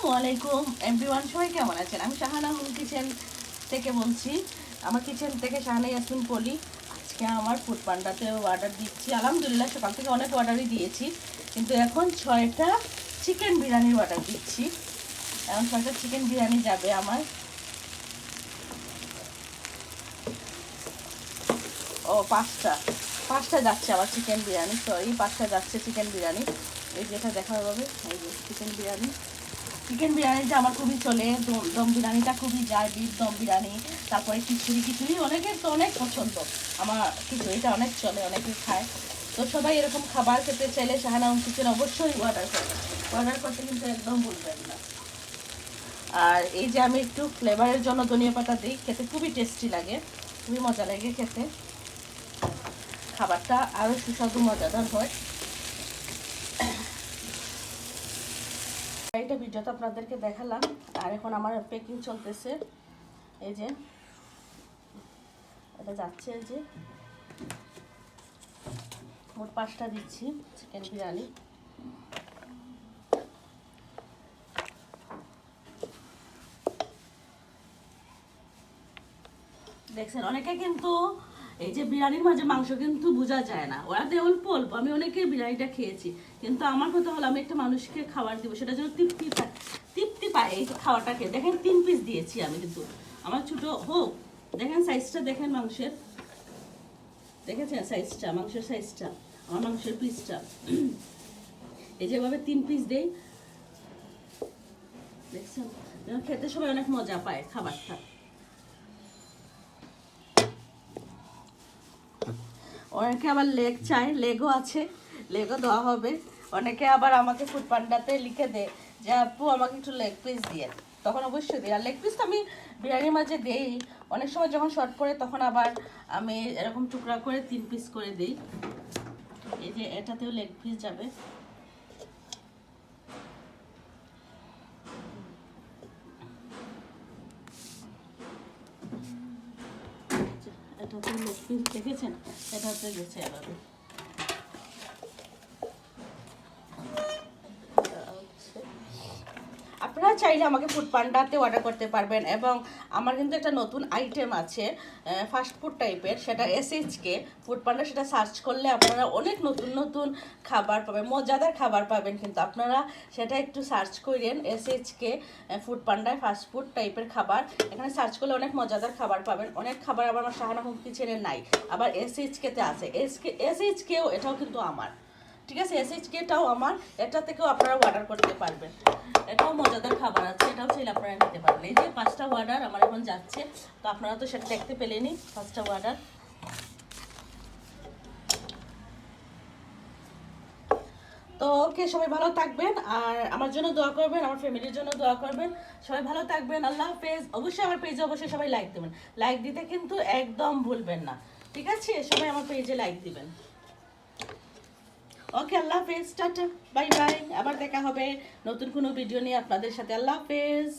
আসসালামু আলাইকুম এভরিওয়ান, সবাই কেমন আছেন? আমি শাহানা হোম কিচেন থেকে বলছি। আমার কিচেন থেকে শাহানা ইয়াসমিন পলি। আজকে আমার ফুড পান্ডাতে অর্ডার দিচ্ছি। আলহামদুলিল্লাহ সকাল থেকে অনেক অর্ডারই দিয়েছি, কিন্তু এখন 6টা চিকেন বিরিয়ানির অর্ডার দিচ্ছি। এখন 6টা চিকেন বিরিয়ানি যাবে আমার। ও 5টা যাচ্ছে আমার চিকেন বিরিয়ানি, সরি 5টা যাচ্ছে চিকেন বিরিয়ানি। এই যেটা দেখা হবে, এই যে চিকেন বিরিয়ানি। চিকেন বিরিয়ানিটা আমার খুবই চলে, দম বিরিয়ানিটা খুবই যায়, বিফ দম বিরিয়ানি, তারপরে খিচুড়ি অনেকের তো অনেক পছন্দ। আমার খিচুড়িটা অনেক চলে, অনেকেই খায়। তো সবাই এরকম খাবার খেতে চাইলে শাহানা হোম কিচেন অবশ্যই অর্ডার করবেন। অর্ডার করতে কিন্তু একদম ভুলবেন না। আর এই যে আমি একটু ফ্লেভারের জন্য ধনিয়া পাতা দিই, খেতে খুবই টেস্টি লাগে, খুবই মজা লাগে খেতে। খাবারটা আরও সুস্বাদু মজাদার হয়। এইটা ভিডিওটা আপনাদেরকে দেখালাম। আর এখন আমার প্যাকিং চলতেছে। এই যে এটা যাচ্ছে, এই যে মোট 5টা দিচ্ছি চিকেন বিরিয়ানি। দেখছেন, অনেকে কিন্তু এই যে বিরিয়ানির মাঝে মাংস কিন্তু বোঝা যায় না, ওরা দেয় অল্প অল্প। আমি অনেকে বিরিয়ানিটা খেয়েছি, কিন্তু আমার কথা হলো আমি একটা মানুষকে খাবার দিব, সেটা যেন তৃপ্তি পায় এই খাওয়াটাকে। দেখেন 3 পিস দিয়েছি আমি, কিন্তু আমার ছোটো হোক। দেখেন সাইজটা, দেখেন মাংসের, দেখেছেন সাইজটা, মাংসের সাইজটা, আমার মাংসের পিসটা। এই যেভাবে 3 পিস দেই, দেখছেন, খেতে সবাই অনেক মজা পায় খাবারটা। অনেকে আবার লেগ চায়, লেগও আছে, লেগও দেওয়া হবে। অনেকে আবার আমাকে ফুড পান্ডাতে লিখে দেয় যে আপু আমাকে একটু লেগ পিস দিয়ে, তখন অবশ্যই দিই। আর লেগ পিস তো আমি বিরিয়ানির মাঝে দেই। অনেক সময় যখন শর্ট পড়ে তখন আবার আমি এরকম টুকরা করে 3 পিস করে দিই। এই যে এটাতেও লেগ পিস যাবে। এটাতে লেগ পিস দেখেছেন, এটাতে গেছে এভাবে। আপনারা চাইলে আমাকে ফুড পান্ডাতে অর্ডার করতে পারবেন। এবং আমার কিন্তু একটা নতুন আইটেম আছে ফাস্ট ফুড টাইপের, সেটা SHK ফুড পান্ডা। সেটা সার্চ করলে আপনারা অনেক নতুন নতুন খাবার পাবেন, মজাদার খাবার পাবেন। কিন্তু আপনারা সেটা একটু সার্চ করেন, SHK ফুড পান্ডায় ফাস্ট ফুড টাইপের খাবার। এখানে সার্চ করলে অনেক মজাদার খাবার পাবেন। অনেক খাবার আবার আমার শাহানা হোম কিচেনে নাই, আবার SHKতে আছে। SHKও এটাও কিন্তু আমার, ঠিক আছে, SHKটাও আমার। এটা থেকেও আপনারা অর্ডার করতে পারবেন। এটাও মজাদার খাবার আছে, এটাও চাইলে আপনারা নিতে পারবেন। এই যে 5টা অর্ডার আমার এখন যাচ্ছে, তো আপনারা তো সেটা দেখতে পেলেনই, 5টা অর্ডার। তো ওকে, সবাই ভালো থাকবেন, আর আমার জন্য দোয়া করবেন, আমার ফ্যামিলির জন্য দোয়া করবেন। সবাই ভালো থাকবেন, আল্লাহ হাফেজ। অবশ্যই আমার পেজে অবশ্যই সবাই লাইক দেবেন, লাইক দিতে কিন্তু একদম ভুলবেন না, ঠিক আছে? সবাই আমার পেজে লাইক দিবেন। ওকে, আল্লাহ হাফেজ, টাটা, বাই বাই। আবার দেখা হবে নতুন কোনো ভিডিও নিয়ে আপনাদের সাথে। আল্লাহ হাফেজ।